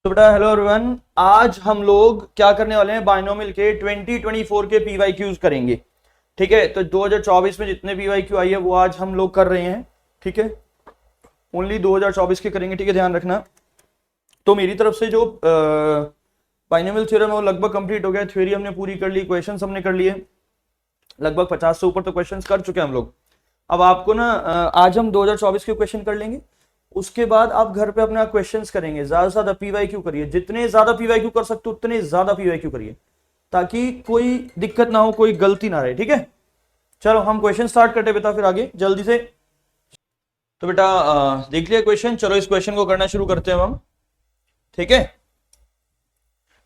तो बेटा hello everyone, आज हम लोग क्या करने वाले हैं, बाइनोमियल के 2024 के पीवाईक्यूज करेंगे। ठीक है, तो 2024 में जितने पीवाईक्यू आई है वो आज हम लोग कर रहे हैं। ठीक है, ओनली 2024 के करेंगे। ठीक है, ध्यान रखना। तो मेरी तरफ से जो बाइनोमियल थ्योरम है वो लगभग कंप्लीट हो गया। थ्योरी हमने पूरी कर ली, क्वेश्चंस हमने कर लिए, लगभग 50 से ऊपर तो क्वेश्चंस कर चुके हैं हम लोग। अब आपको ना आज हम 2024 के क्वेश्चन कर लेंगे, उसके बाद आप घर पे अपना क्वेश्चंस करेंगे। ज्यादा से ज्यादा पीवाईक्यू करिए, जितने ज्यादा पीवाईक्यू कर सकते हो उतने ज्यादा पीवाईक्यू करिए, ताकि कोई दिक्कत ना हो, कोई गलती ना रहे। ठीक है, चलो हम क्वेश्चन स्टार्ट करते बेटा, फिर आगे जल्दी से। तो बेटा देख लिया क्वेश्चन, चलो इस क्वेश्चन को करना शुरू करते हैं हम। ठीक है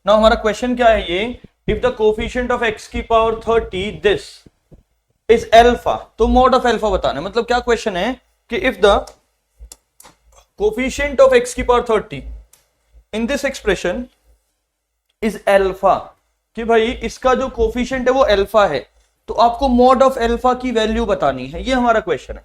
ना, हमारा क्वेश्चन क्या है ये, if the coefficient of x की पावर 30 दिस इज एल्फा, तो मॉड ऑफ एल्फा बताना है। मतलब क्या क्वेश्चन है कि if the coefficient of x की power 30 in this expression is alpha, कि भाई इसका जो कोफिशिएंट है वो एल्फा है, तो आपको मॉड ऑफ एल्फा की वैल्यू बतानी है। ये हमारा क्वेश्चन है।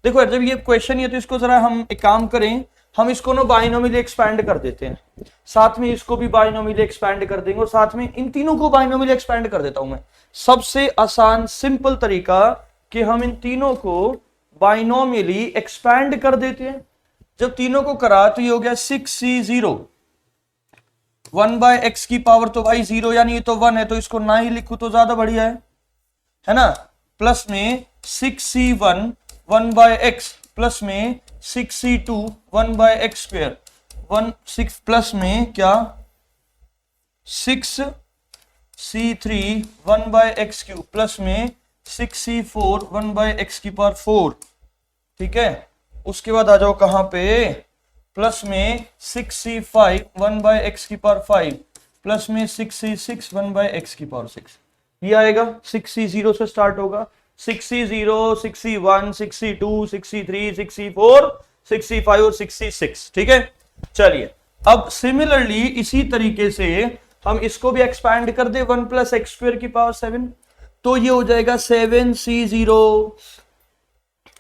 देखो जब ये क्वेश्चन है तो इसको जरा हम एक काम करें, हम इसको ना बाइनोमियली एक्सपैंड कर देते हैं, साथ में इसको भी बाइनोमियली एक्सपैंड कर देंगे, और साथ में इन तीनों को बाइनोमियली एक्सपैंड कर देता हूं मैं। सबसे आसान सिंपल तरीका कि हम इन तीनों को बाइनोमियली एक्सपैंड कर देते हैं। जब तीनों को करा तो ये हो गया 6c0 1 बाय एक्स की पावर, तो भाई 0 यानी ये तो 1 है, तो इसको ना ही लिखूं तो ज्यादा बढ़िया है ना। प्लस में 6c1 1 बाय एक्स, प्लस में 6c2 1 bye x square, 6 plus में क्या 6c3 1 bye x cube, plus में 6c4 1 बाय एक्स की पावर 4। ठीक है, उसके बाद आ जाओ कहां पे, प्लस में 6c5 1 बाय एक्स की पावर 5, प्लस में 6c6 1 बाय एक्स की पावर 6। ये आएगा 6c0 से स्टार्ट होगा, 6c0 6c1 6c2 6c3 6c4 6c5 और 6c6। ठीक है, चलिए अब सिमिलरली इसी तरीके से हम इसको भी एक्सपैंड कर दे 1 प्लस एक्स स्क्वायर की पावर 7, तो ये हो जाएगा 7c0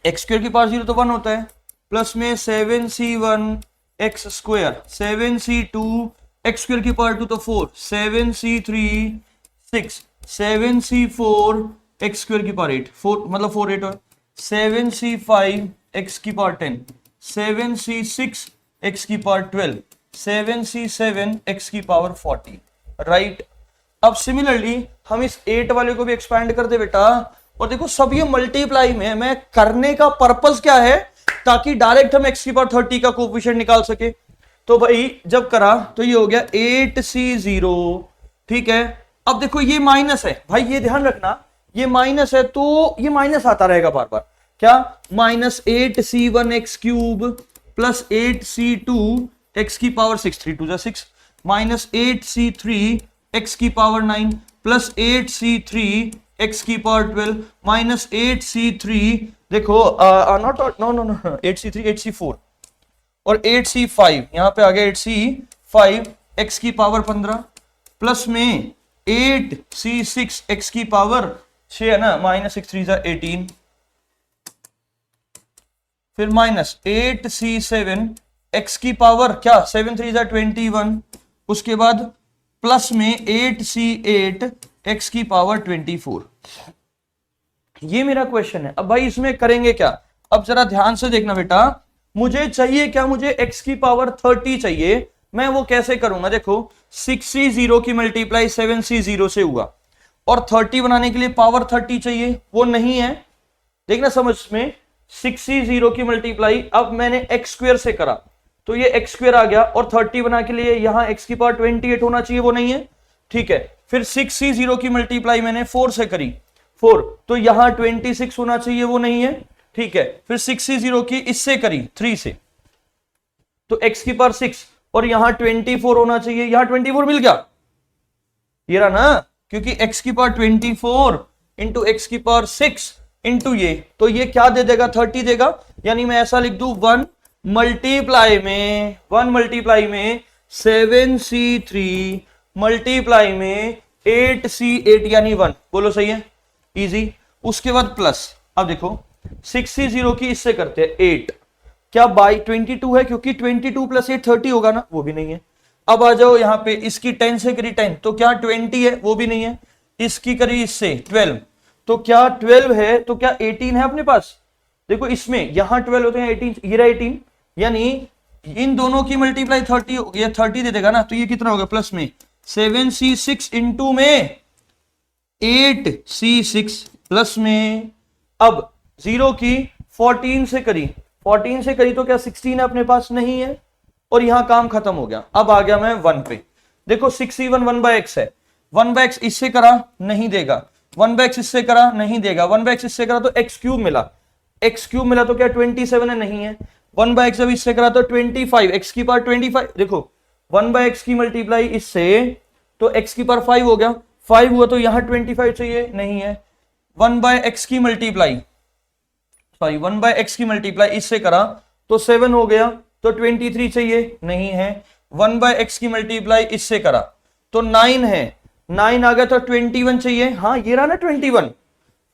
एक्स स्क्वायर की पावर 0 तो 1 होता है, प्लस में 7c1 x square, 7c2 x square की पावर 2 तो 4, 7c3 6, 7c4 एक्स स्क्वायर की पावर 8, 4 मतलब 4 8 और 7c5 एक्स की पावर 10, 7c6 एक्स की पावर 12, 7c7 एक्स की पावर 40। राइट, अब सिमिलरली हम इस 8 वाले को भी एक्सपैंड कर दे बेटा, और देखो सब ये मल्टीप्लाई में, मैं करने का पर्पस क्या है, ताकि डायरेक्ट हम x की पावर 30 का कोफिशिएंट निकाल सके। तो भाई जब करा तो ये हो गया 8c0। ठीक है, अब देखो ये माइनस है भाई, ये ध्यान रखना, ये माइनस है तो ये माइनस आता रहेगा बार बार। क्या minus 8c1 x cube plus 8c2 x की पावर 6, 3 2 6, माइनस 8c3 एक्स की पावर 9 प्लस 8c3 एक्स की पावर 12 माइनस 8c3, देखो not know no no 8c3 8c4 और 8c5, यहां पे आ गया 8c5 एक्स की पावर 15, प्लस में 8c6 एक्स की पावर 6 है ना, माइनस 6 3 18, फिर माइनस 8c7 एक्स की पावर क्या 7 3 21, उसके बाद प्लस में 8c8 एक्स की पावर 24। ये मेरा क्वेश्चन है। अब भाई इसमें करेंगे क्या, अब जरा ध्यान से देखना बेटा, मुझे चाहिए क्या, मुझे x की पावर 30 चाहिए। मैं वो कैसे करूंगा, देखो 6c0 की मल्टीप्लाई 7c0 से हुआ, और 30 बनाने के लिए पावर 30 चाहिए, वो नहीं है। देखना समझ में, 6c0 की मल्टीप्लाई अब मैंने x स्क्वायर से करा तो ये x स्क्वायर आ गया, और 30 बना के लिए यहां x की पावर 28 होना चाहिए, वो नहीं है। ठीक है, फिर 6c0 की मल्टीप्लाई मैंने 4 से करी, 4 तो यहां 26 होना चाहिए, वो नहीं है। ठीक है, फिर 6c0 की इससे करी 3 से, तो x की पावर 6, और यहां 24 होना चाहिए, यहां 24 मिल गया, ये रहा ना, क्योंकि x की पावर 24 इंटू एक्स की पावर 6 इंटू ये, तो ये क्या दे देगा 30 देगा। यानी मैं ऐसा लिख दू 1 मल्टीप्लाई में 7c3 मल्टीप्लाई में 8c8 यानी 1, बोलो सही है, इजी। उसके बाद प्लस, अब देखो 6c0 की इससे करते हैं 8, क्या बाई 22 है, क्योंकि 22 प्लस 8 30 होगा ना, वो भी नहीं है। अब आ जाओ यहाँ पे, इसकी 10 से करी 10 तो क्या 20 है, वो भी नहीं है। इसकी करी इससे 12 तो क्या 12 है, तो क्या 18 है अपने पास। देखो इसमें यहां 12 होते हैं 18, ये रहा 18, यानी इन दोनों की मल्टीप्लाई 30 हो गया, 30 दे देगा ना, तो ये कितना होगा प्लस में 7c6 इंटू में 8c6 प्लस में, अब 0 की 14 से करी, 14 से करी तो क्या 16 अपने पास नहीं है, और यहां काम खत्म हो गया। अब आ गया मैं 1 पे, देखो 6c1 1/x है, 1/x इससे करा नहीं देगा, 1/x इससे करा नहीं देगा, 1/x इससे करा तो x क्यूब मिला, x क्यूब मिला तो क्या 27 है, नहीं है। 1/x जब इससे करा तो 25, x की पावर 25, देखो 1/x की मल्टीप्लाई इससे तो x की पावर 5 हो गया, 5 हुआ तो यहां 25 चाहिए, नहीं है। 1/x की मल्टीप्लाई, सॉरी 1/x की मल्टीप्लाई इससे करा तो 7 हो गया, तो 23 चाहिए, नहीं है। 1/x की मल्टीप्लाई इससे करा तो 9 है, 9 आ गया तो 21 चाहिए, हाँ ये रहा ना 21,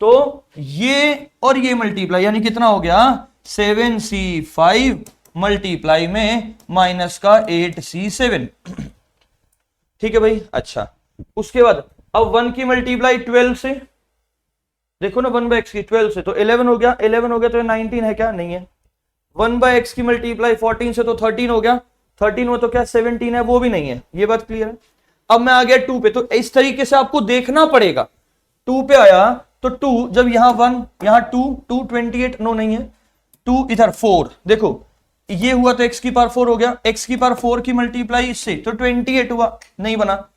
तो ये और ये मल्टीप्लाई यानी कितना हो गया 7c5 मल्टीप्लाई में माइनस का 8c7, ठीक है भाई। अच्छा उसके बाद अब 1 की मल्टीप्लाई 12 से, देखो ना 1/x की 12 से तो 11 हो गया, 11 हो गया तो 19 है क्या, नहीं है। 1/x की मल्टीप्लाई 14 से तो 13 हो गया, 13 हो तो क्या 17 है, वो भी नहीं है, ये बात क्लियर है। अब मैं आ गया 2 पे, तो इस तरीके से आपको देखना पड़ेगा। 2 पे आया तो 2 जब यहां 1 यहां 2 28 नो नहीं है, 2 इधर 4, देखो ये हुआ तो x की पावर 4 हो गया, x की पावर 4 की मल्टीप्लाई इससे तो 28 हुआ, नहीं बना।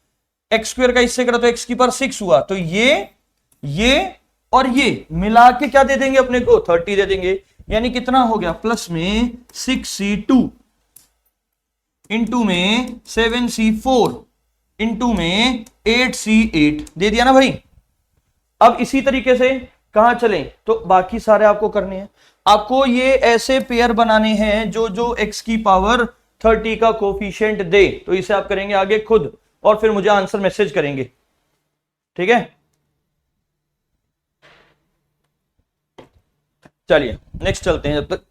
एक्स स्क्वायर का इससे करा तो x की पावर 6 हुआ, तो ये और ये मिला के क्या दे देंगे अपने को 30 दे देंगे, यानी कितना हो गया प्लस में 6c2 इंटू में 7c4 इंटू में 8c8 दे दिया ना भाई। अब इसी तरीके से कहां चलें, तो बाकी सारे आपको करने हैं, आपको ये ऐसे पेयर बनाने हैं जो जो x की पावर 30 का कोफिशिएंट दे, तो इसे आप करेंगे आगे खुद और फिर मुझे आंसर मैसेज करेंगे, ठीक है। चलिए नेक्स्ट चलते हैं जब तक।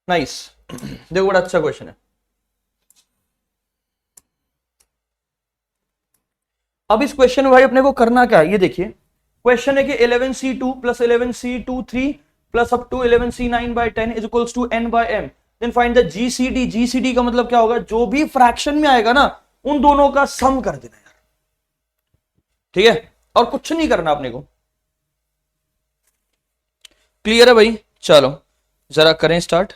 नाइस, देखो बड़ा अच्छा क्वेश्चन है। अब इस क्वेश्चन में भाई अपने को करना क्या है, ये देखिए क्वेश्चन है कि 11c2 plus 11c23 plus up to 11c9/10 is equals to n/m, then find the GCD. GCD का मतलब क्या होगा, जो भी फ्रैक्शन में आएगा ना उन दोनों का सम कर देना यार, ठीक है, और कुछ नहीं करना अपने को। क्लियर है भाई, चलो जरा करें स्टार्ट।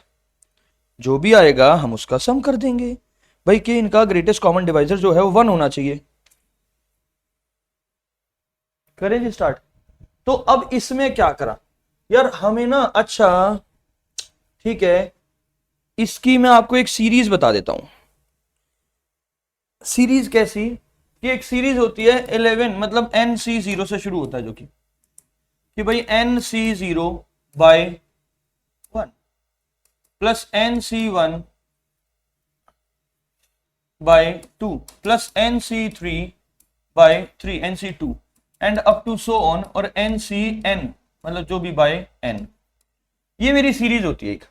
जो भी आएगा हम उसका सम कर देंगे भाई, कि इनका ग्रेटेस्ट कॉमन डिवाइजर जो है वो 1 होना चाहिए। करें जी स्टार्ट। तो अब इसमें क्या करा यार हमें ना, अच्छा ठीक है, इसकी मैं आपको एक सीरीज बता देता हूं। सीरीज कैसी कि एक सीरीज होती है 11 मतलब nc0 से शुरू होता है, जो कि भाई nc0/1 plus nc1/2 plus nc3/3 nc2 and up to so on, और ncn मतलब जो भी बाय n, ये मेरी सीरीज होती है एक।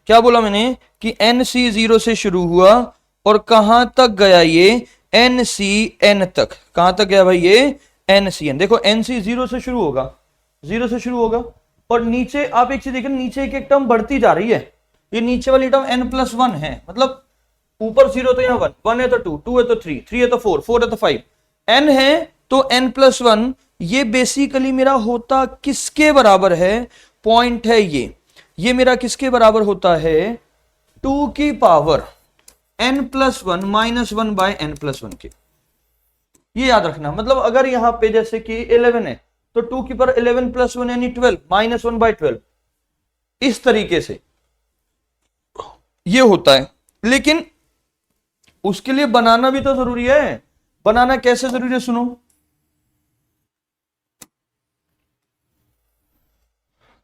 क्या बोला मैंने कि nc0 से शुरू हुआ और कहां तक गया ये ncn तक, कहां तक गया भाई ये ncn। देखो nc0 से शुरू होगा, 0 से शुरू होगा, और नीचे आप एक चीज देखें, नीचे एक एक टर्म बढ़ती जा रही है, ये नीचे वाली टर्म n+1 है, मतलब ऊपर 0 तो यहाँ 1, 1 है तो 2, 2 है तो 3, 3 है तो 4, 4 है तो 5, n है तो n+1। ये बेसिकली मेरा होता किसके बराबर है, पॉइंट है ये मेरा किसके बराबर होता है 2 की पावर n+1 -1/n+1 के। ये याद रखना, मतलब अगर यहां पे जैसे कि 11 है तो 2 की पावर 11+1 यानी 12 -1/12, इस तरीके से ये होता है। लेकिन उसके लिए बनाना भी तो जरूरी है। बनाना कैसे जरूरी है, सुनो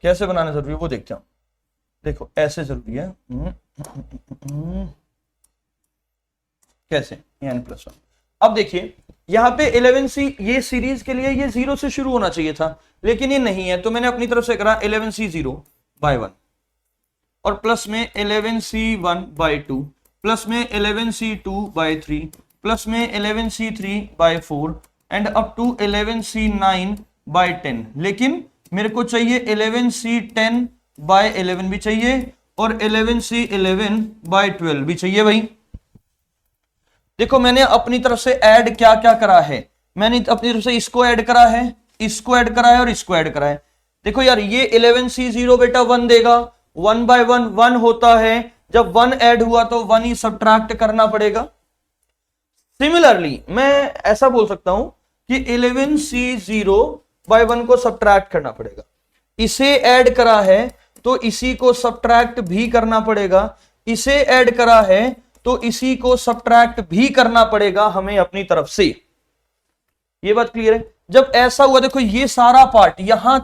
कैसे बनाना जरूरी है वो देखते हैं। देखो ऐसे जरूरी है, कैसे n+1। अब देखिए यहां पे 11c, ये सीरीज के लिए ये 0 से शुरू होना चाहिए था, लेकिन ये नहीं है, तो मैंने अपनी तरफ से करा 11c0/1, और प्लस में 11c1/2 प्लस में 11c2/3 प्लस में 11c3/4 and up to 11c9/10। लेकिन मेरे को चाहिए 11c10/11 भी चाहिए और 11c11/12 भी चाहिए भाई। देखो मैंने अपनी तरफ से ऐड क्या क्या करा है, मैंने अपनी तरफ से इसको ऐड करा है, इसको ऐड करा है और इसको ऐड करा है। देखो यार ये 11c0 बेटा 1 देगा, 1/1 1 होता है, जब 1 ऐड हुआ तो 1 ही सब्ट्रैक्ट करना पड़ेगा। सिमिलरली मैं ऐसा बोल सकता हूं कि 11c0/1 को सब्ट्रैक्ट करना पड़ेगा, इसे ऐड करा है तो इसी को सब्ट्रैक्ट भी करना पड़ेगा, इसे ऐड करा है तो इसी को सब्ट्रैक्ट भी करना पड़ेगा हमें अपनी तरफ से। ये बात क्लियर है? जब ऐसा हुआ देखो ये सारा पार्ट यहां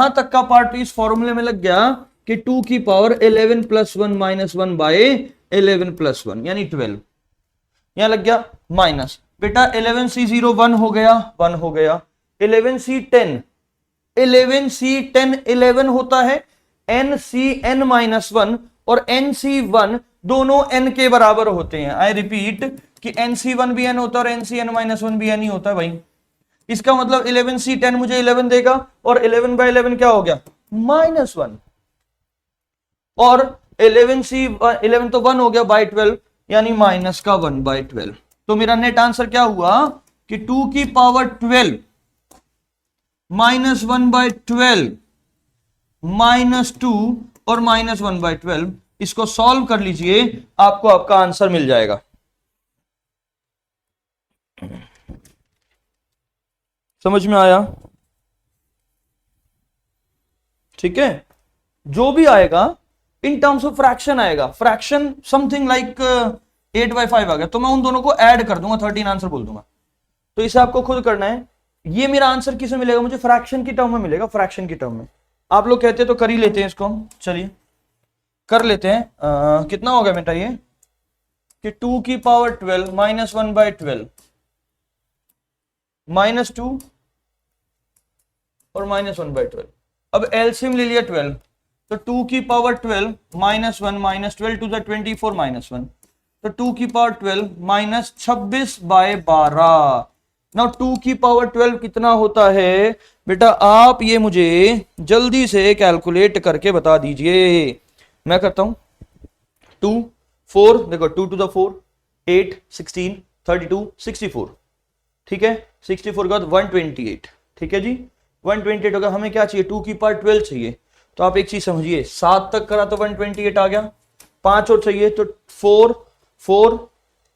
तक का पार्ट इस फॉर्मूले में लग गया कि 2 की पावर 11 + 1 - 1/11 + 1 यानी 12, यहां लग गया माइनस। बेटा 11c0 1 हो गया, 1 हो गया। 11c10 11 होता है, nCn-1 और nc1 दोनों n के बराबर होते हैं। आई रिपीट कि nc1 भी n होता है और nCn-1 भी n ही होता है भाई। इसका मतलब 11c10 मुझे 11 देगा और 11/11 क्या हो गया -1 और 11 तो 1 हो गया /12 यानी माइनस का 1/12। तो मेरा नेट आंसर क्या हुआ कि 2 की पावर 12 -1/12 -2 और -1/12, इसको सॉल्व कर लीजिए, आपको आपका आंसर मिल जाएगा। समझ में आया? ठीक है, जो भी आएगा इन टर्म्स ऑफ फ्रैक्शन आएगा, फ्रैक्शन समथिंग लाइक 8/5 आ गया तो मैं उन दोनों को ऐड कर दूंगा, 13 आंसर बोल दूंगा। तो इसे आपको खुद करना है। ये मेरा आंसर किसे मिलेगा? मुझे फ्रैक्शन की टर्म में मिलेगा, फ्रैक्शन की टर्म में। आप लोग कहते हैं तो कर ही लेते हैं इसको हम, चलिए कर लेते हैं। कितना होगा बेटा ये कि 2 की पावर 12 -1/12 -2 और -1/12। अब एलसीएम ले लिया 12, तो 2 की पावर 12 -1 -12 टू द 24 -1, तो 2 की पावर 12 -26/12। नाउ 2 की पावर 12 कितना होता है बेटा? आप ये मुझे जल्दी से कैलकुलेट करके बता दीजिए। मैं करता हूं 2 4 देखो 2 टू द 4 8 16 32 64, ठीक है। 64 के बाद 128, ठीक है जी 128 होगा। हमें क्या चाहिए? 2 की पावर 12 चाहिए। तो आप एक चीज समझिए, 7 तक करा तो 128 आ गया, 5 और चाहिए तो 4 4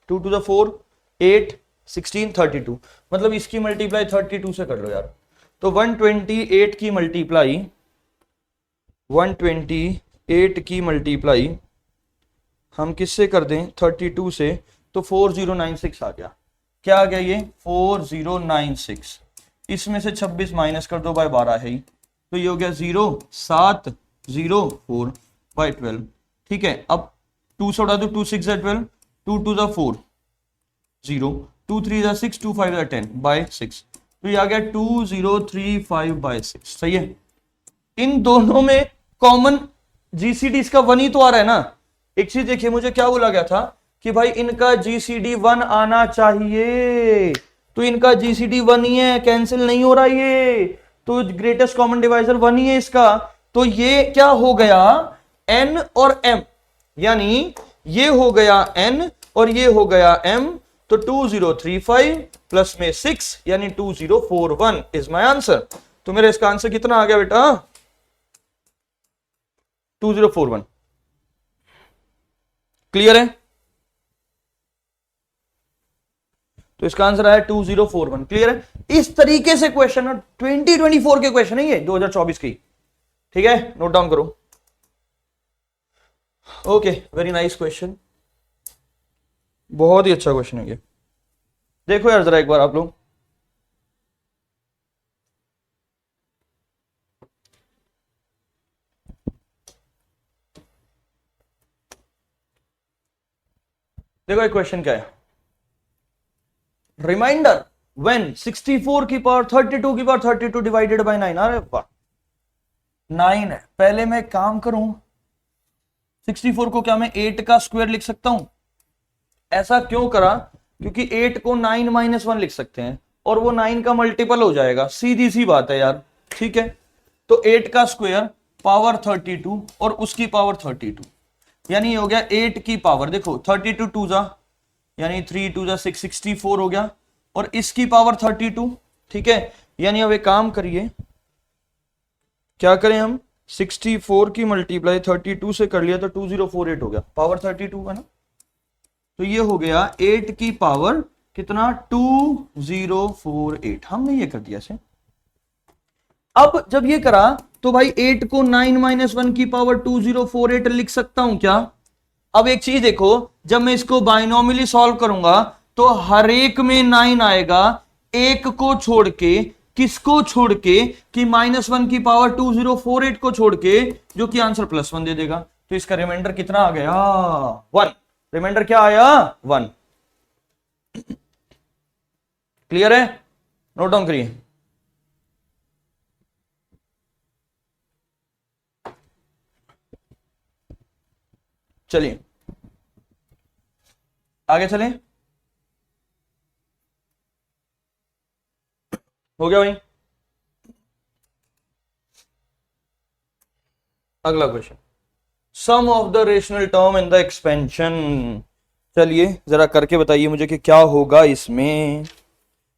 2 टू द 4 8 16 32, मतलब इसकी मल्टीप्लाई 32 से कर लो यार। तो 128 की मल्टीप्लाई 128 की मल्टीप्लाई हम किससे कर दें? 32 से, तो 4096 आ गया। क्या आ गया ये? 4096। इसमें से 26 माइनस कर दो, बाय 12 है ही, तो ये हो गया 0704/12, ठीक है। अब 2 से उड़ा दो, 2 6 12, 2 2 4 0, 2 3 6, 2 5 10/6, तो ये आ गया 2035/6, सही है। इन दोनों में कॉमन जीसीडी इसका 1 ही तो आ रहा है ना। एक चीज देखिए, मुझे क्या बोला गया था कि भाई इनका जीसीडी 1 आना चाहिए, तो इनका जीसीडी 1 ही है, कैंसिल नहीं हो रहा ये, तो ग्रेटेस्ट कॉमन डिवाइजर 1 ही है इसका। तो ये क्या हो गया? n और m, यानी ये हो गया n और ये हो गया m, तो 2035 प्लस में 6 यानी 2041 इज माय आंसर। तो मेरा इसका आंसर कितना आ गया बेटा? 2041। क्लियर है? तो इसका आंसर आया 2041। क्लियर है? इस तरीके से क्वेश्चन 2024 के क्वेश्चन है ये, 2024 की, ठीक है, नोट डाउन करो। ओके, वेरी नाइस क्वेश्चन, बहुत ही अच्छा क्वेश्चन है ये। देखो यार जरा एक बार आप लोग, देखो एक क्वेश्चन क्या है। रिमाइंडर व्हेन 64 की पावर 32 की पावर 32 डिवाइडेड बाय 9। अरे वाह, 9 है। पहले मैं काम करूं, 64 को क्या मैं 8 का स्क्वायर लिख सकता हूं? ऐसा क्यों करा? क्योंकि 8 को 9 माइनस 1 लिख सकते हैं और वो 9 का मल्टीपल हो जाएगा, सीधी सी बात है यार। ठीक है, तो 8 का स्क्वायर पावर 32 और उसकी पावर 32, यानी हो गया 8 की पावर, देखो 32 टू जा यानी 3 टू जा 6, 64 हो गया, और इसकी पावर 32। ठीक है, यानी अब एक काम करिए, क्या करें हम, 64 की मल्टीप्लाई 32 से कर लिया तो 2048 हो गया, पावर 32 है ना, तो ये हो गया 8 की पावर कितना, 2048। हमने ये कर दिया से। अब जब ये करा तो भाई 8 को 9 माइनस 1 की पावर 2048 लिख सकता हूं क्या? अब एक चीज देखो, जब मैं इसको बाइनोमियली सॉल्व करूंगा तो हर एक में 9 आएगा, एक को छोड़ के, किसको छोड़ के, कि -1 की पावर 2048 को छोड़ के, जो कि आंसर +1 दे देगा। तो इसका रिमाइंडर कितना आ गया, 1। रिमाइंडर क्या आया, 1। क्लियर है? नोट डाउन करिए। चलिए आगे चलें। हो गया भाई? अगला question, sum of the rational term in the expansion. चलिए जरा करके बताइए मुझे कि क्या होगा इसमें,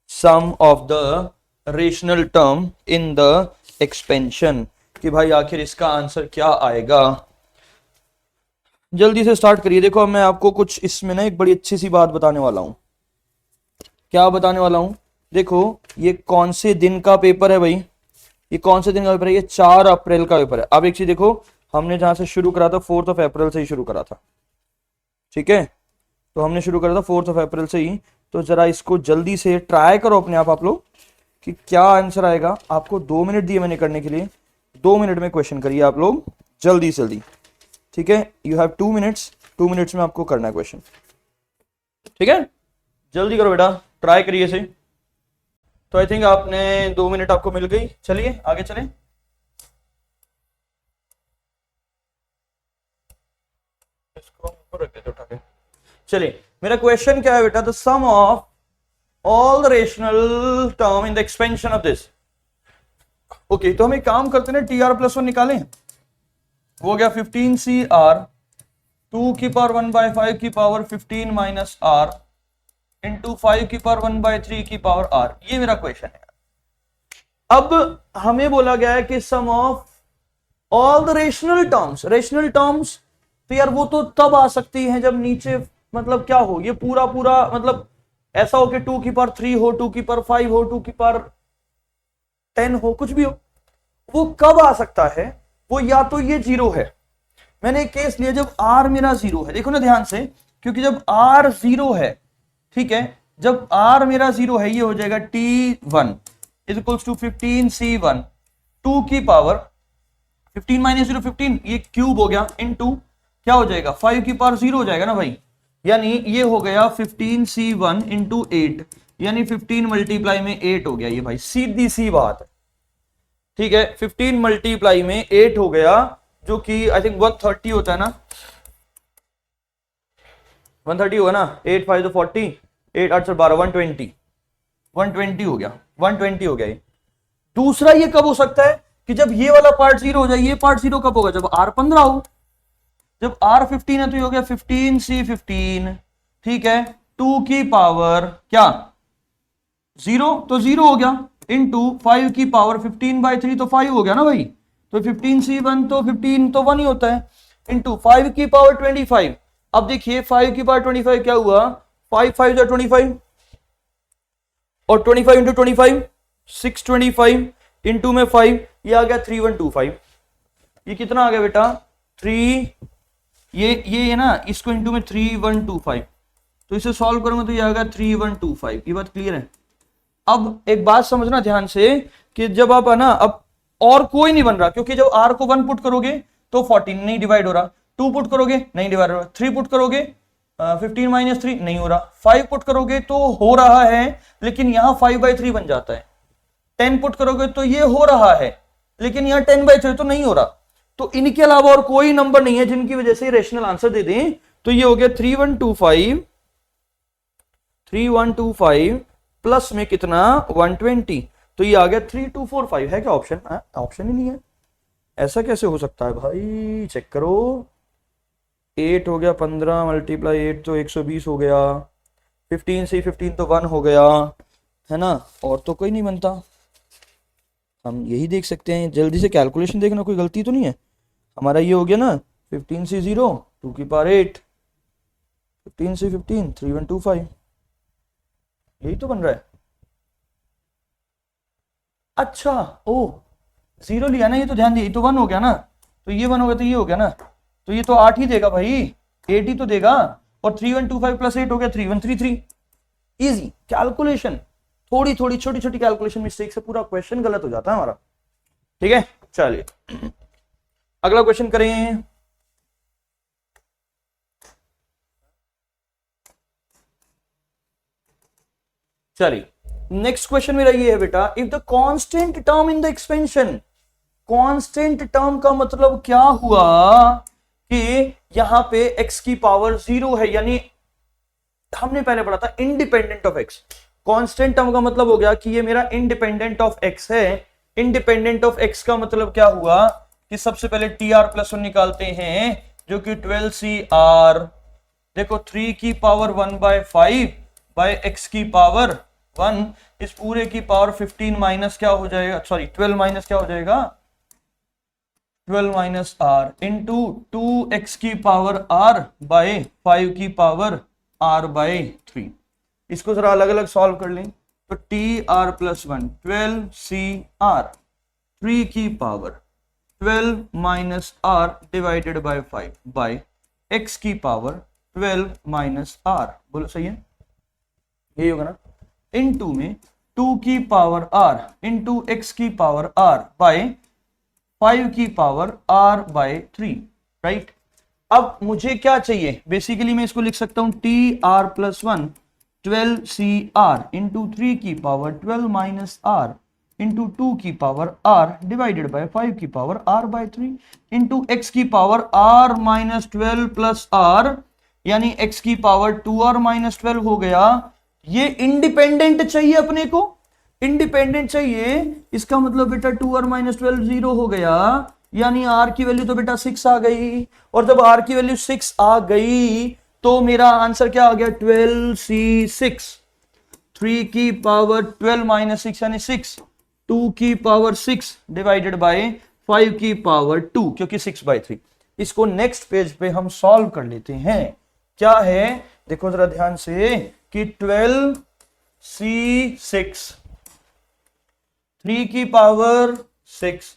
sum of the rational term in the expansion, कि भाई आखिर इसका आंसर क्या आएगा। जल्दी से स्टार्ट करिए। देखो अब मैं आपको कुछ इसमें ना एक बड़ी अच्छी सी बात बताने वाला हूं। क्या बताने वाला हूं? देखो ये कौन से दिन का पेपर है भाई, ये कौन से दिन का पेपर है, ये 4 अप्रैल का पेपर है। अब एक चीज देखो, हमने जहां से शुरू करा था 4 अप्रैल से ही शुरू करा था। ठीक है, तो हमने शुरू करा था 4 अप्रैल से ही। तो जरा इसको जल्दी से ट्राई करो अपने आप लोग कि क्या आंसर आएगा। आपको 2 मिनट दिए मैंने करने के लिए, 2 मिनट में क्वेश्चन करिए आप लोग जल्दी से जल्दी। ठीक है, यू हैव 2 मिनट्स, 2 मिनट्स में आपको करना है क्वेश्चन। ठीक है, जल्दी करो बेटा, ट्राई करिए इसे। तो आई थिंक आपने 2 मिनट आपको मिल गई। चलिए आगे चलें। इसको ऊपर रख देते उठा के। चलिए मेरा क्वेश्चन क्या है बेटा, the sum of all the rational term in the expansion of this. Okay, तो हम एक काम करते हैं, TR+1 निकालें। वो गया 15CR 2 की पावर 1/5 की पावर 15 माइनस R इंटू 5 की पावर 1/3 की पावर R। ये मेरा क्वेश्चन है। अब हमें बोला गया है कि sum of all the rational terms. Rational terms तो यार वो तो तब आ सकती हैं जब नीचे मतलब क्या हो, ये पूरा पूरा मतलब ऐसा हो कि 2 की पावर 3 हो, 2 की पावर 5 हो, 2 की पावर 10 हो, कुछ भी हो। वो कब आ सकता है? वो या तो ये 0 है। मैंने एक केस लिया जब R मेरा 0 है, देखो ना ध्यान से, क्योंकि जब R 0 है, ठीक है, जब R मेरा 0 है, ये हो जाएगा T1 is equals to 15C1 2 की पावर 15 माइनस 0 15, ये क्यूब हो गया, इनटू क्या हो जाएगा 5 की पावर 0 हो जाएगा ना भाई, यानी ये हो गया 15C1 इंटू 8, यानी 15 मल्टीप्लाई में 8 हो गया। ये भाई सीधी सी बात है। ठीक है, 15 मल्टीप्लाई में 8 हो गया, जो कि आई थिंक 130 होता है ना, 130 होगा ना, 8 5 तो 40, 8 8 12 120 हो गया, 120 हो गया। ये दूसरा ये कब हो सकता है कि जब ये वाला पार्ट 0 हो जाए। ये पार्ट 0 कब होगा? जब R 15 हो। जब R 15 है तो ये हो गया 15C15, ठीक है, 2 की पावर क्या 0, तो 0 हो गया, इंटू 5 की पावर 15/3 तो 5 हो गया ना भाई, तो 15C1 तो 15 तो 1 ही होता है, इंटू 5 की पावर 25। अब देखिए 5 की पावर 25 क्या हुआ, 5 5 जा 25 और 25 इंटू 25 625 इंटू में 5, ये आ गया 3125। ये कितना आ गया बेटा 3, ये है ना, इसको इंटू में 3125, तो इसे सॉल्व करूंगा तो ये आ गया 3125। ये बात क्लियर है? अब एक बात समझना ध्यान से कि जब आप है ना, अब और कोई नहीं बन रहा, क्योंकि जब R को 1 पुट करोगे तो 14 नहीं डिवाइड हो रहा, 2 पुट करोगे नहीं डिवाइड हो रहा, 3 पुट करोगे 15 माइनस 3 नहीं हो रहा, 5 पुट करोगे तो हो रहा है, लेकिन यहां 5/3 बन जाता है, 10 पुट करोगे तो ये हो रहा है, लेकिन यहाँ 10/3 तो नहीं हो रहा। तो इनके अलावा और कोई नंबर नहीं है जिनकी वजह से रेशनल आंसर दे दें। तो ये हो गया 3125 प्लस में कितना 120, तो ये आ गया 3245। है क्या ऑप्शन? ऑप्शन ही नहीं है। ऐसा कैसे हो सकता है भाई? चेक करो, 8 हो गया 15 मल्टीप्लाई 8 तो 120 हो गया, 15 से 15 तो 1 हो गया, है ना, और तो कोई नहीं बनता। हम यही देख सकते हैं, जल्दी से कैलकुलेशन देखना, कोई गलती तो नहीं है। हमारा ये हो गया ना 15 से 0 2 की पावर 8, 15 से 15 3125, यही तो बन रहा है। अच्छा ओ 0 लिया ना, ये तो ध्यान दिए, ये तो 1 हो गया ना, तो ये 1 हो गया, तो ये हो गया ना, तो ये तो 8 ही देगा भाई, 8 ही तो देगा। और 3125 प्लस 8 हो गया 3133। इजी कैलकुलेशन, थोड़ी थोड़ी छोटी छोटी कैलकुलेशन मिस्टेक से पूरा क्वेश्चन गलत हो जाता है हमारा। ठीक है, चलिए अगला क्वेश्चन करें। चलिए नेक्स्ट क्वेश्चन मेरा ये है बेटा, if the constant term in the expansion, constant term का मतलब क्या हुआ कि यहां पे x की पावर 0 है, यानी हमने पहले पढ़ा था independent of x। Constant term का मतलब हो गया कि ये मेरा इंडिपेंडेंट ऑफ x है। इंडिपेंडेंट ऑफ x का मतलब क्या हुआ कि सबसे पहले tr+1 निकालते हैं, जो कि 12cr, देखो 3 की पावर 1/5 बाय x की पावर 1, इस पूरे की पावर 15 माइनस क्या हो जाएगा, सॉरी 12 माइनस क्या हो जाएगा, 12 माइनस आर इंटू 2x की पावर r बाय 5 की पावर r बाय 3। इसको जरा अलग अलग सॉल्व कर लें, तो tr+1 12cr 3 की पावर 12 minus r divided by 5 by x की पावर 12 माइनस r, बोलो सही है, यही होगा ना, इनटू में 2 की पावर r इंटू x की पावर r बाय 5 की पावर r बाय 3, राइट। अब मुझे क्या चाहिए, बेसिकली मैं इसको लिख सकता हूं tr+1 12cr इंटू 3 की पावर 12 माइनस r इंटू 2 की पावर r डिवाइडेड बाय 5 की power r by 3 into x की power r minus 12 plus r, यानी x की पावर 2r माइनस 12 हो गया। ये इंडिपेंडेंट चाहिए अपने को, इंडिपेंडेंट चाहिए, इसका मतलब बेटा 2r माइनस 12 0 हो गया, यानी r की वैल्यू तो बेटा 6 आ गई। और जब r की वैल्यू 6 आ गई तो मेरा आंसर क्या आ गया 12c6, 3 की पावर 12 माइनस 6 यानी 6, 2 की पावर 6 डिवाइडेड बाय 5 की पावर 2, क्योंकि 6/3। इसको नेक्स्ट पेज पे हम सॉल्व कर लेते हैं। क्या है देखो जरा ध्यान से कि 12c6 3 की पावर 6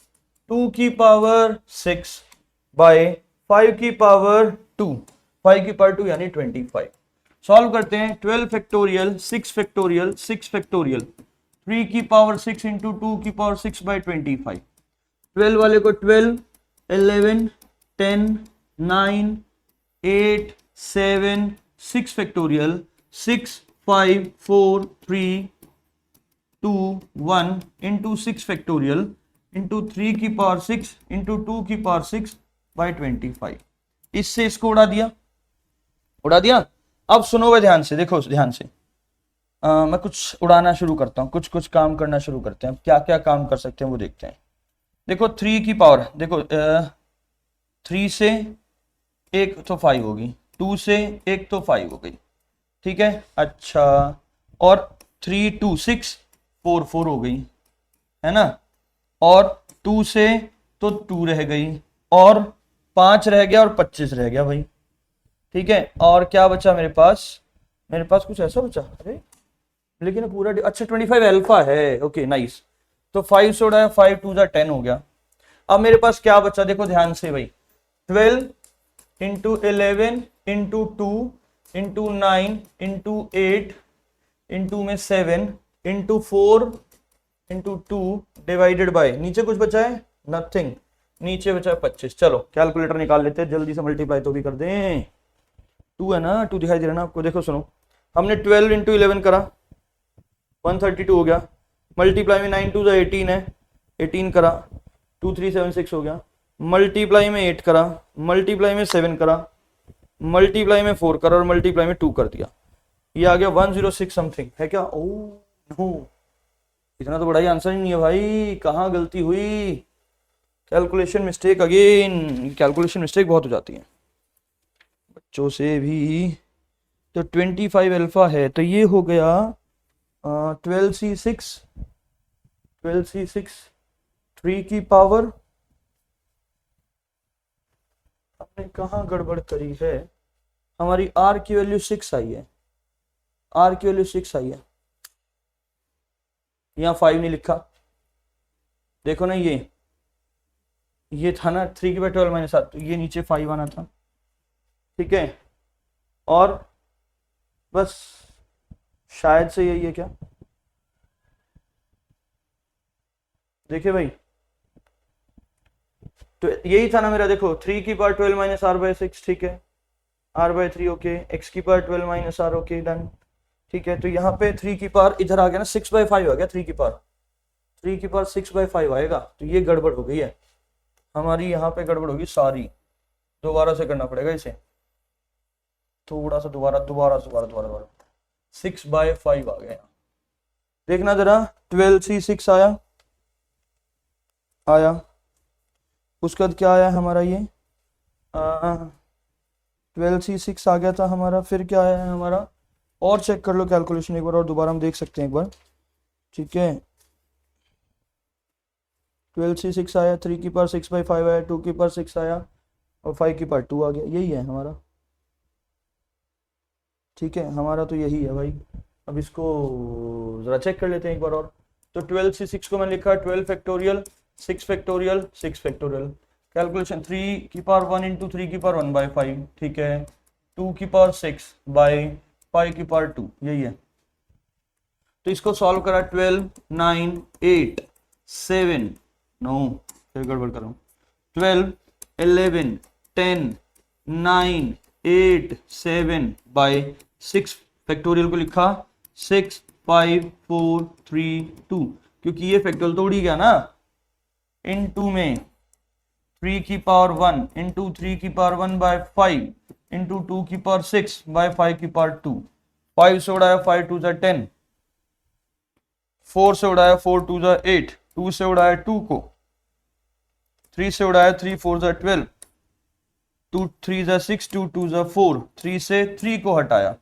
2 की पावर 6 बाय 5 की पावर 2, 5 की पावर 2 यानी 25। सॉल्व करते हैं, 12 फैक्टोरियल 6 फैक्टोरियल 6 फैक्टोरियल 3 की पावर 6 इंटू 2 की पावर 6 बाय 25। 12 वाले को 12 11 10 9 8 7 6 फैक्टोरियल 6 5 4 3 2 1 इंटू 6 फैक्टोरियल इंटू 3 की पावर 6 इंटू 2 की पावर 6 बाय 25। इससे इसको उड़ा दिया, उड़ा दिया। अब सुनो भाई ध्यान से, देखो ध्यान से, मैं कुछ उड़ाना शुरू करता हूँ, कुछ कुछ काम करना शुरू करते हैं। क्या क्या काम कर सकते हैं वो देखते हैं। देखो 3 की पावर, देखो 3 से 1 तो 5 होगी, 2 से 1 तो 5 हो गई, ठीक है। अच्छा, और 3 2 6 4 4 हो गई, है ना, और 2 से तो 2 रह गई, और 5 रह गया, और 25 रह गया भाई, ठीक है। और क्या बचा मेरे पास, मेरे पास कुछ ऐसा बचा, अरे लेकिन पूरा, अच्छा 25 अल्फा है, ओके नाइस। तो 5 से उड़ाया, 5 2 जा 10 हो गया। अब मेरे पास क्या बचा, देखो ध्यान से भाई, 12 into 11 into 2 into 9 into 8 into में 7 इंटू 4 इंटू 2 डिवाइडेड बाय, नीचे कुछ बचा है, नथिंग, नीचे बचा है 25। चलो कैलकुलेटर निकाल लेते हैं, जल्दी से मल्टीप्लाई तो भी कर दें। 2 है ना, 2 दिखाई दे रहा है ना आपको, देखो सुनो, हमने 12 इंटू 11 करा 132 हो गया, मल्टीप्लाई में 9 2 18 है, 18 करा, 2376 हो गया, मल्टीप्लाई में 8 करा, मल्टीप्लाई में 7 करा, मल्टीप्लाई में 4 करा और मल्टीप्लाई में 2 कर दिया, ये आ गया 106 समथिंग है क्या? ओ नो, इतना तो बड़ा ही आंसर ही नहीं है भाई, कहाँ गलती हुई? Calculation mistake again, calculation mistake बहुत हो जाती है बच्चों से भी। तो 25 अल्फा है, तो ये हो गया 12C6 3 की पावर, हमने कहाँ गड़बड़ करी है? हमारी R की वैल्यू 6 आई है, R की वैल्यू 6 आई है, यहाँ 5 नहीं लिखा, देखो ना, ये था ना 3 की पावर 12 माइनस 7, तो ये नीचे 5 आना था, ठीक है। और बस शायद से यही है क्या, देखिए भाई, तो यही था ना मेरा, देखो 3 की पावर 12 माइनस R बाय 6, ठीक है, R बाय 3 ओके, x की पावर 12 माइनस R ओके, डन, ठीक है। तो यहाँ पे 3 की पावर इधर आ गया ना, 6 बाय 5 आ गया, 3 की पावर 6 बाय 5 आएगा, तो ये गड़बड़ हो गई है हमारी, यहाँ पे गड़बड़ होगी सारी, दोबारा से करना पड़ेगा इसे, थोड़ा सा दोबारा 6 बाय 5 आ गया, देखना जरा, 12C6 आया, उसके बाद क्या आया हमारा, ये 12C6 आ गया था हमारा, फिर क्या आया है हमारा, और चेक कर लो कैलकुलेशन एक बार, और दोबारा हम देख सकते हैं एक बार, ठीक है। 12C6 आया, 3 की पावर 6 बाई 5 आया, 2 की पावर 6 आया, और 5 की पावर 2 आ गया, यही है हमारा, ठीक है, हमारा तो यही है भाई। अब इसको जरा चेक कर लेते हैं एक बार और। तो 12C6 को मैंने लिखा 12 फैक्टोरियल 6 फैक्टोरियल 6 फैक्टोरियल, कैलकुलेशन 3 की पावर 1 इंटू 3 की पावर 1 बाई 5, ठीक है, 2 की पावर 6 बाई 5 की पावर 2, यही है। तो इसको सॉल्व करा, 12 9 8 7, नो फिर गड़बड़ कर रहा हूँ, 12 11 10 9 8 7 बाई 6 फैक्टोरियल को लिखा 6 5 4 3 2, क्योंकि ये फैक्टोरियल तो उड़ ही गया ना, इन 2 में 3 की पावर 1 इंटू 3 की पावर 1 बाय 5 इंटू 2 की पावर 6 बाय 5 की पावर 2, 5 से उड़ाया 5 2 10, 4 से उड़ाया 4 2 8, 2 से उड़ाया 2 को, 3 से उड़ाया 3 4 12, 2 3 6, 2 2 4, 3 से 3 को हटाया,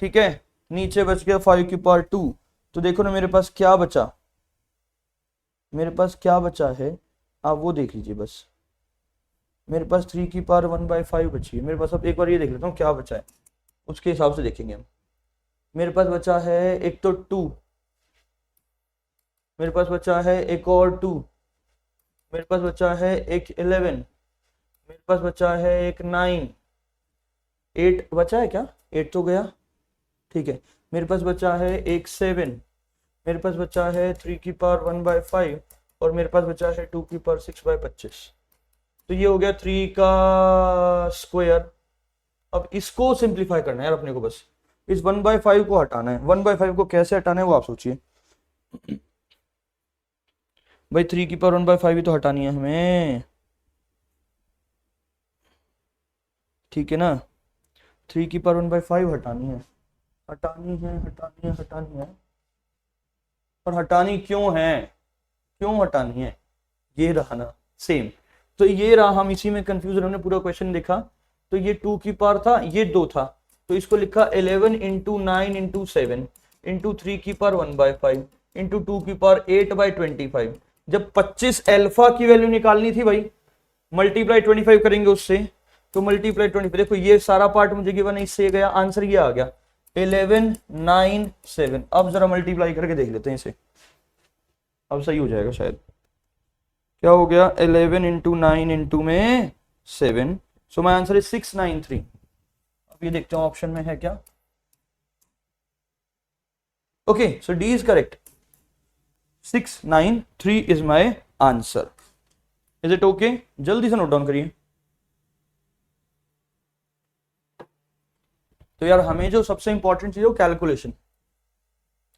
ठीक है, नीचे बच गया 5 की पावर 2। तो देखो ना मेरे पास क्या बचा, मेरे पास क्या बचा है, आप वो देख लीजिए बस, मेरे पास 3 की पावर 1 बाई 5 बची है मेरे पास। अब एक बार ये देख लेता हूँ क्या बचा है, उसके हिसाब से देखेंगे हम। मेरे पास बचा है एक तो 2, मेरे पास बचा है एक और 2, मेरे पास बचा है एक 11, मेरे पास बचा है एक 9, 8 बचा है क्या, 8 तो गया, ठीक है, मेरे पास बचा है एक 7, मेरे पास बचा है 3 की पावर 1 बाई 5, और मेरे पास बचा है 2 की पावर 6 बाई 25। तो ये हो गया 3 का स्क्वायर। अब इसको सिंप्लीफाई करना है यार अपने को, बस इस 1 बाई 5 को हटाना है। 1 बाई 5 को कैसे हटाना है वो आप सोचिए भाई, 3 की पावर 1 बाई 5 ही तो हटानी है हमें, ठीक है ना, 3 की पावर 1 बाई 5 हटानी है, हटानी है। और हटानी क्यों है, क्यों हटानी है, ये रहा ना सेम, तो ये रहा, हम इसी में कंफ्यूजन, हमने पूरा क्वेश्चन देखा, तो ये 2 की पावर था, ये 2 था, तो इसको लिखा 11 इंटू 9 इंटू 7 इंटू 3 की पावर 1 बाई 5 इंटू 2 की पावर 8 बाई 25। जब 25 अल्फा की वैल्यू निकालनी थी भाई, मल्टीप्लाई 25 करेंगे उससे, तो मल्टीप्लाई 25, देखो ये सारा पार्ट मुझे गिवन है, इससे गया आंसर, ये आ गया 11 9 7। अब जरा मल्टीप्लाई करके देख लेते हैं इसे, अब सही हो जाएगा शायद। क्या हो गया, 11 इंटू 9 इंटू में 7, सो माई आंसर इज 693। अब ये देखते हैं ऑप्शन में है क्या, okay, so D is correct, 693 is my answer. Is it okay, जल्दी से नोट डाउन करिए। तो यार हमें जो सबसे इंपॉर्टेंट चीज है वो कैलकुलेशन,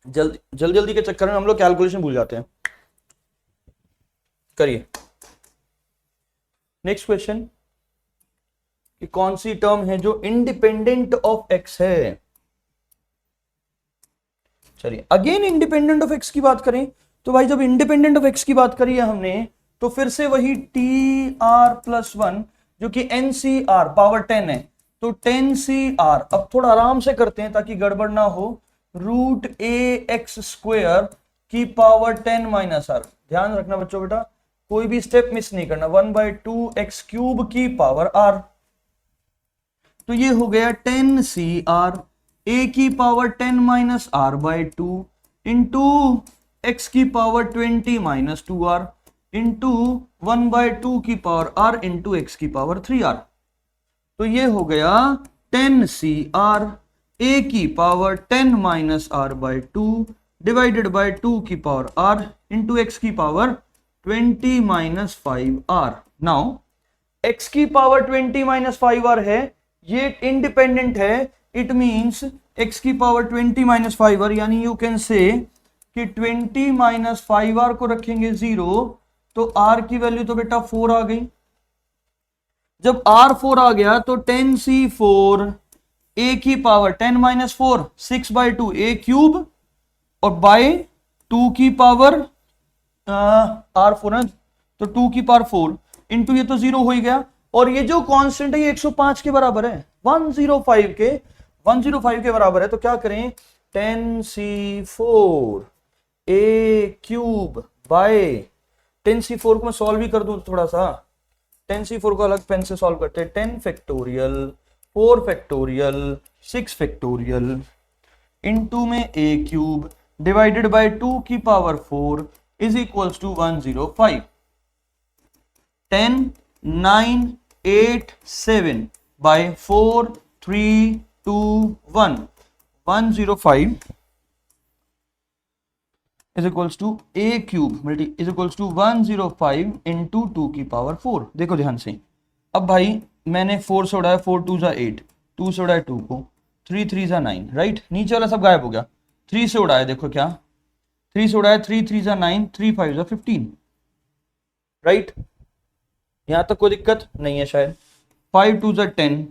जल्दी जल्दी के चक्कर में हम लोग कैलकुलेशन भूल जाते हैं। करिए नेक्स्ट क्वेश्चन कि कौन सी टर्म है जो इंडिपेंडेंट ऑफ एक्स है। चलिए अगेन इंडिपेंडेंट ऑफ एक्स की बात करें तो भाई जब इंडिपेंडेंट ऑफ एक्स की बात करी है हमने तो फिर से वही टी आर प्लस वन जो कि एन सी आर पावर 10 है, तो 10 सी आर। अब थोड़ा आराम से करते हैं ताकि गड़बड़ ना हो। रूट ए एक्स स्क्वायर की पावर 10 माइनस आर, ध्यान रखना बच्चों बेटा कोई भी स्टेप मिस नहीं करना। 1/2 एक्स क्यूब की पावर आर, तो ये हो गया 10 सी आर ए की power 10 minus r by 2 into x की पावर 20 माइनस 2r इंटू 1/2 की पावर r इंटू एक्स की पावर 3r। तो ये हो गया 10 सी आर ए की power 10 minus r by 2 divided by 2 की पावर r इंटू एक्स की power 20 minus 5r। Now x की पावर 20 माइनस 5r है, ये इंडिपेंडेंट है, इट मींस x की पावर 20 माइनस 5r, यानी यू कैन से कि 20 माइनस 5r को रखेंगे 0 तो r की वैल्यू तो बेटा 4 आ गई। जब r 4 आ गया तो 10 c4 a की पावर 10 माइनस 4 6/2 a क्यूब और बाय 2 की पावर r 4 है तो 2 की पावर 4 इंटू ये तो 0 हो ही गया। और ये जो कांस्टेंट है ये 105 के बराबर है, 105 के बराबर है। तो क्या करें 10c4 a cube by 10c4 को मैं सॉल्व भी कर दूं थोड़ा सा, 10c4 को अलग पेन से सॉल्व करते हैं। 10 फैक्टोरियल 4 फैक्टोरियल 6 फैक्टोरियल इनटू में a क्यूब डिवाइडेड बाय 2 की power 4 is equals to 105। 10 9 8 7 by 4 3 2 1 105 is equals to a cube is equals to 105 into 2 की पावर 4। देखो ध्यान से, अब भाई मैंने 4 से उड़ाया 4 2 जा 8, 2 से उड़ाया 2 को, 3 3 जा 9, राइट। नीचे वाला सब गायब हो गया। 3 से उड़ाया, देखो क्या 3 से उड़ाया 3 3 जा 9, 3 5 जा 15, राइट। यहां तक कोई दिक्कत नहीं है शायद। 5 2 जा 10,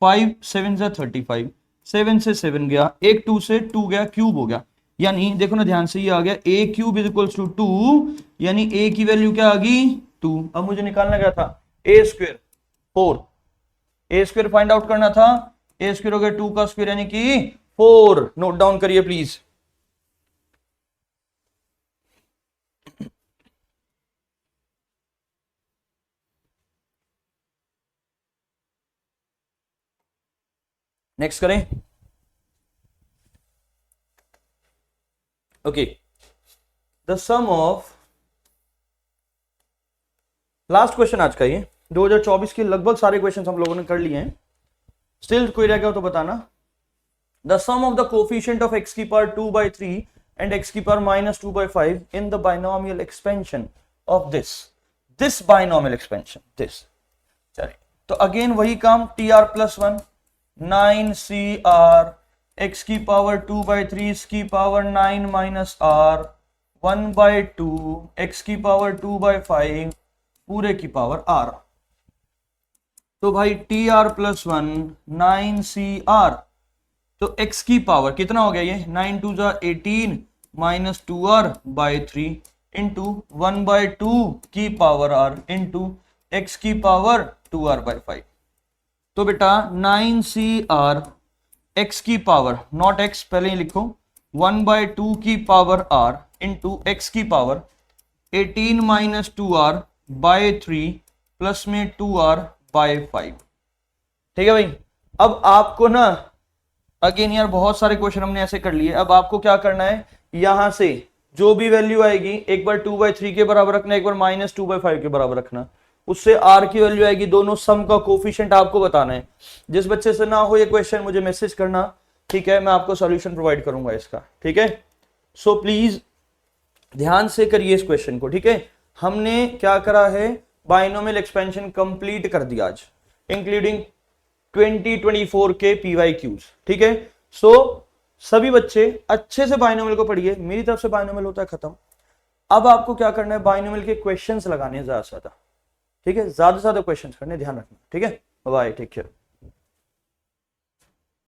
5 7 जा 35, 7 से 7 गया, एक 2 से 2 गया, क्यूब हो गया। यानी देखो ना ध्यान से, ये आ गया a cube is equals to 2, यानी a की वैल्यू क्या आ गई 2। अब मुझे निकालना क्या था a square 4, a square find out करना था। a स्क्वायर हो गया 2 का स्क्वायर यानी कि 4। नोट डाउन करिए प्लीज। नेक्स्ट करें। Okay, the sum of, last question आज का ये 2024 के लगभग सारे क्वेश्चन हम लोगों ने कर लिए हैं। स्टिल कोई रह गया तो बताना। The sum of the coefficient of x की पावर 2/3 एंड x की पावर -2/5 in the binomial expansion of this binomial expansion this. चलिए तो अगेन वही काम, tr+1 9cr x की पावर 2/3 इसकी पावर 9 माइनस r 1/2 x की पावर 2/5 पूरे की पावर r। तो भाई tr+1 9cr, तो x की पावर कितना हो गया ये 9 2 जा 18 माइनस 2r/3 इंटू 1/2 की पावर r इंटू x की पावर 2r/5। तो बेटा 9cr x की पावर नॉट x पहले ही लिखो 1/2 की पावर r इंटू एक्स की पावर 18 माइनस 2r/3 प्लस में 2r/5। ठीक है भाई। अब आपको ना अगेन यार बहुत सारे क्वेश्चन हमने ऐसे कर लिए। अब आपको क्या करना है, यहां से जो भी वैल्यू आएगी एक बार 2/3 के बराबर रखना, एक बार -2/5 के बराबर रखना, उससे r की वैल्यू आएगी, दोनों सम का कोफिशिएंट आपको बताना है। जिस बच्चे से ना हो ये क्वेश्चन मुझे मैसेज करना, ठीक है, मैं आपको सॉल्यूशन प्रोवाइड करूंगा इसका, ठीक है। सो प्लीज ध्यान से करिए इस क्वेश्चन को, ठीक है। हमने क्या करा है, बाइनोमियल एक्सपेंशन कंप्लीट कर दिया आज, इंक्लूडिंग 2024 के PYQs, ठीक है। सो सभी बच्चे अच्छे से बाइनोमियल को पढ़िए, मेरी तरफ से बाइनोमियल होता है खत्म। अब आपको क्या करना है, बाइनोमियल के क्वेश्चंस लगाने हैं ज्यादा से ज्यादा, ठीक है, ज्यादा से ज्यादा क्वेश्चंस करने, ध्यान रखना, ठीक है। Bye, take care.